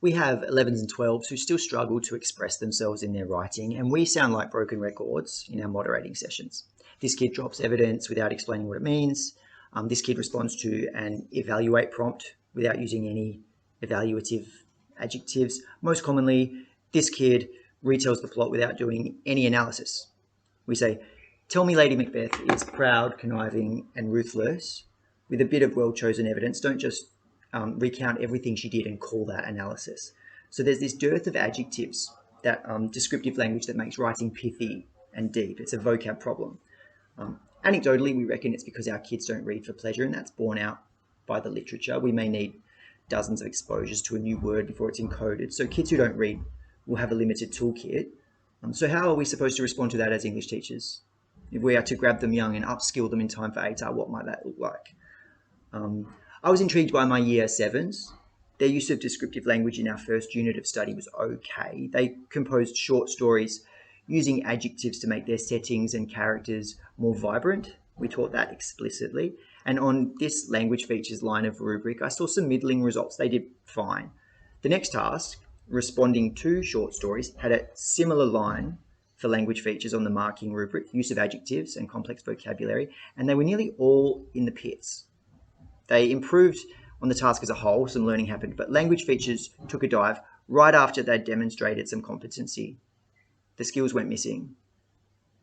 We have 11s and 12s who still struggle to express themselves in their writing, and we sound like broken records in our moderating sessions. This kid drops evidence without explaining what it means. This kid responds to an evaluate prompt without using any evaluative adjectives. Most commonly, this kid retells the plot without doing any analysis. We say, tell me Lady Macbeth is proud, conniving, and ruthless with a bit of well-chosen evidence. Don't just recount everything she did and call that analysis. So there's this dearth of adjectives, that descriptive language that makes writing pithy and deep. It's a vocab problem. Anecdotally, we reckon it's because our kids don't read for pleasure, and that's borne out by the literature. We may need dozens of exposures to a new word before it's encoded. So kids who don't read will have a limited toolkit. So how are we supposed to respond to that as English teachers? If we are to grab them young and upskill them in time for ATAR, what might that look like? I was intrigued by my year 7s. Their use of descriptive language in our first unit of study was okay. They composed short stories using adjectives to make their settings and characters more vibrant. We taught that explicitly. And on this language features line of rubric, I saw some middling results. They did fine. The next task, responding to short stories, had a similar line for language features on the marking rubric, use of adjectives and complex vocabulary, and they were nearly all in the pits. They improved on the task as a whole, some learning happened, but language features took a dive right after they'd demonstrated some competency. The skills went missing.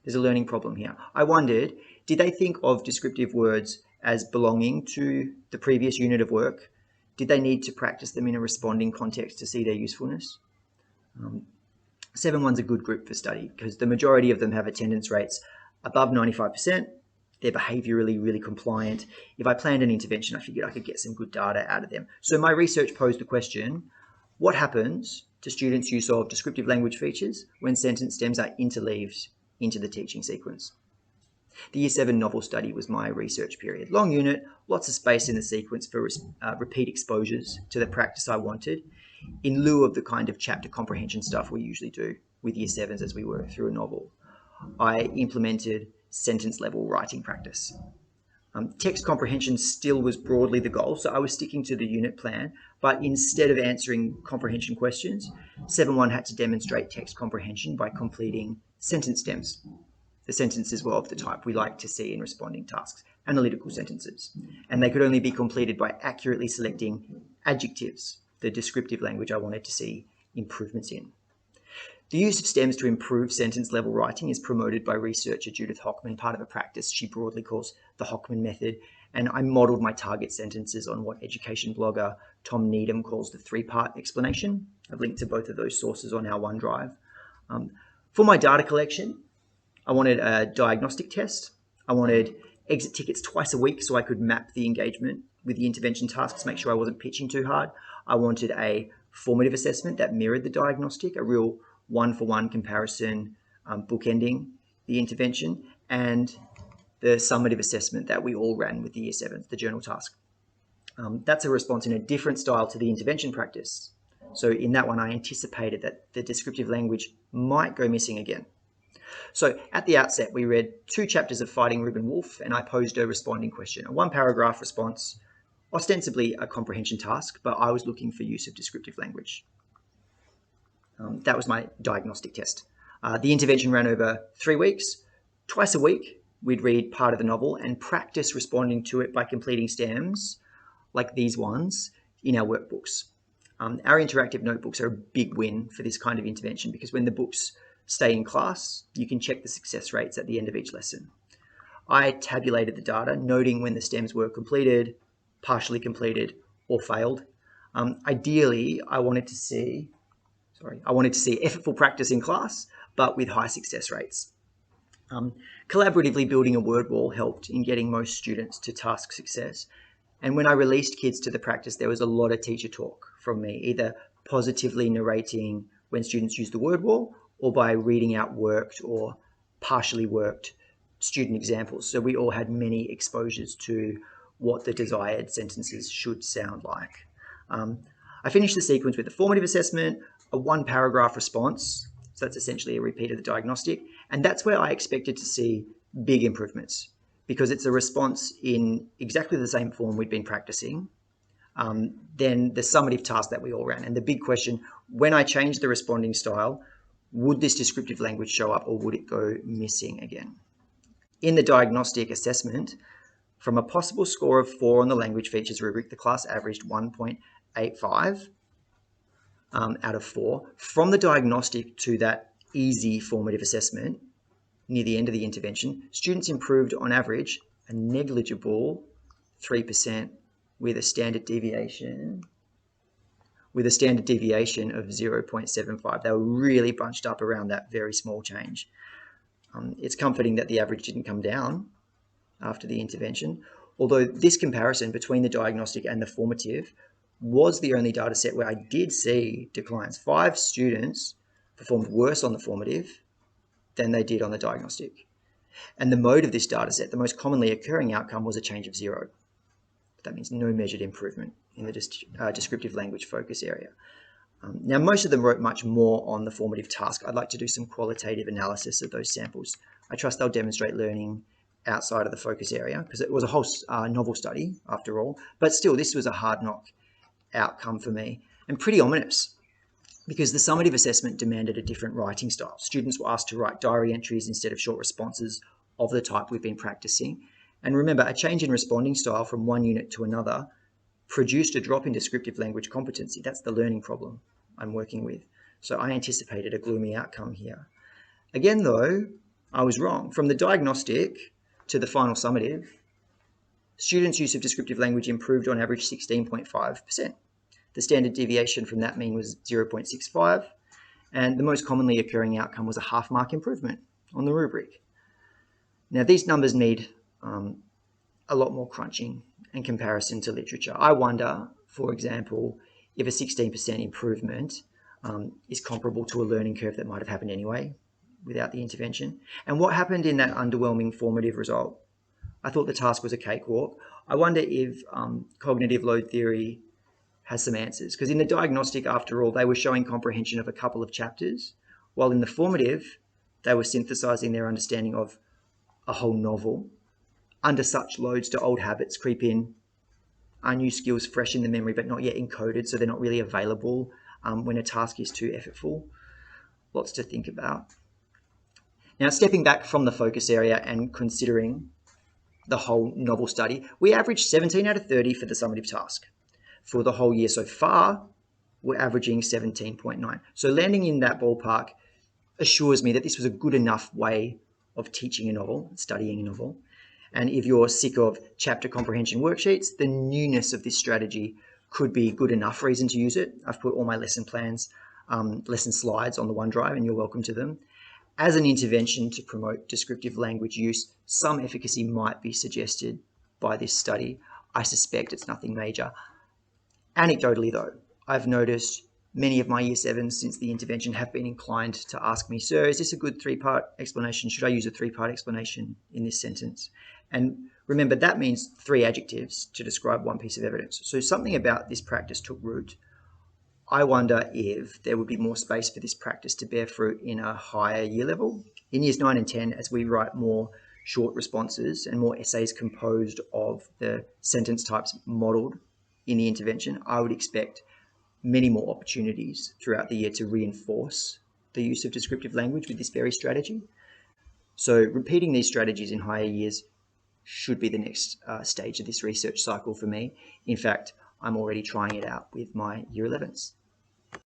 There's a learning problem here. I wondered, did they think of descriptive words as belonging to the previous unit of work? Did they need to practice them in a responding context to see their usefulness? 7-1's a good group for study because the majority of them have attendance rates above 95%. They're behaviorally really compliant. If I planned an intervention, I figured I could get some good data out of them. So my research posed the question, what happens to students' use of descriptive language features when sentence stems are interleaved into the teaching sequence? The Year 7 novel study was my research period. Long unit, lots of space in the sequence for repeat exposures to the practice I wanted, in lieu of the kind of chapter comprehension stuff we usually do with Year 7s as we work through a novel. I implemented sentence level writing practice. Text comprehension still was broadly the goal, so I was sticking to the unit plan, but instead of answering comprehension questions, 7-1 had to demonstrate text comprehension by completing sentence stems. The sentences were of the type we like to see in responding tasks, analytical sentences, and they could only be completed by accurately selecting adjectives, the descriptive language I wanted to see improvements in. The use of stems to improve sentence level writing is promoted by researcher Judith Hockman, part of a practice she broadly calls the Hockman method, and I modeled my target sentences on what education blogger Tom Needham calls the 3-part explanation. I've linked to both of those sources on our OneDrive. For my data collection, I wanted a diagnostic test. I wanted exit tickets twice a week so I could map the engagement with the intervention tasks, make sure I wasn't pitching too hard. I wanted a formative assessment that mirrored the diagnostic, a real one-for-one comparison, bookending the intervention, and the summative assessment that we all ran with the Year 7s, the journal task. That's a response in a different style to the intervention practice. So in that one, I anticipated that the descriptive language might go missing again. So at the outset, we read 2 chapters of Fighting Reuben Wolf, and I posed a responding question, a 1-paragraph response, ostensibly a comprehension task, but I was looking for use of descriptive language. That was my diagnostic test. The intervention ran over 3 weeks. Twice a week, we'd read part of the novel and practice responding to it by completing stems, like these ones, in our workbooks. Our interactive notebooks are a big win for this kind of intervention because when the books stay in class, you can check the success rates at the end of each lesson. I tabulated the data, noting when the stems were completed, partially completed, or failed. Ideally, I wanted to see effortful practice in class, but with high success rates. Collaboratively building a word wall helped in getting most students to task success. And when I released kids to the practice, there was a lot of teacher talk from me, either positively narrating when students used the word wall or by reading out worked or partially worked student examples. So we all had many exposures to what the desired sentences should sound like. I finished the sequence with a formative assessment, a 1-paragraph response, so that's essentially a repeat of the diagnostic, and that's where I expected to see big improvements because it's a response in exactly the same form we'd been practicing, than the summative task that we all ran. And the big question, when I changed the responding style, would this descriptive language show up or would it go missing again? In the diagnostic assessment, from a possible score of 4 on the language features rubric, the class averaged 1.85 out of 4. From the diagnostic to that easy formative assessment, near the end of the intervention, students improved on average a negligible 3% with a standard deviation of 0.75. They were really bunched up around that very small change. It's comforting that the average didn't come down after the intervention, although this comparison between the diagnostic and the formative was the only data set where I did see declines. 5 students performed worse on the formative than they did on the diagnostic. And the mode of this data set, the most commonly occurring outcome was a change of 0. That means no measured improvement in the descriptive language focus area. Now, most of them wrote much more on the formative task. I'd like to do some qualitative analysis of those samples. I trust they'll demonstrate learning outside of the focus area because it was a whole novel study after all. But still, this was a hard knock outcome for me and pretty ominous because the summative assessment demanded a different writing style. Students were asked to write diary entries instead of short responses of the type we've been practicing. And remember, a change in responding style from one unit to another produced a drop in descriptive language competency. That's the learning problem I'm working with. So I anticipated a gloomy outcome here. Again, though, I was wrong. From the diagnostic to the final summative, students' use of descriptive language improved on average 16.5%. The standard deviation from that mean was 0.65, and the most commonly occurring outcome was a half-mark improvement on the rubric. Now, these numbers need a lot more crunching and comparison to literature. I wonder, for example, if a 16% improvement is comparable to a learning curve that might have happened anyway without the intervention. And what happened in that underwhelming formative result? I thought the task was a cakewalk. I wonder if cognitive load theory has some answers, because in the diagnostic, after all, they were showing comprehension of a couple of chapters, while in the formative, they were synthesizing their understanding of a whole novel. Under such loads, do old habits creep in? Are new skills fresh in the memory but not yet encoded, so they're not really available when a task is too effortful? Lots to think about. Now, stepping back from the focus area and considering the whole novel study, we averaged 17 out of 30 for the summative task. For the whole year so far, we're averaging 17.9. So landing in that ballpark assures me that this was a good enough way of teaching a novel, studying a novel. And if you're sick of chapter comprehension worksheets, the newness of this strategy could be good enough reason to use it. I've put all my lesson plans, lesson slides on the OneDrive, and you're welcome to them. As an intervention to promote descriptive language use, some efficacy might be suggested by this study. I suspect it's nothing major. Anecdotally, though, I've noticed many of my Year 7s since the intervention have been inclined to ask me, "Sir, is this a good 3-part explanation? Should I use a 3-part explanation in this sentence?" And remember, that means 3 adjectives to describe one piece of evidence. So something about this practice took root. I wonder if there would be more space for this practice to bear fruit in a higher year level. In Years 9 and 10, as we write more short responses and more essays composed of the sentence types modeled in the intervention, I would expect many more opportunities throughout the year to reinforce the use of descriptive language with this very strategy. So repeating these strategies in higher years should be the next stage of this research cycle for me. In fact, I'm already trying it out with my Year 11s.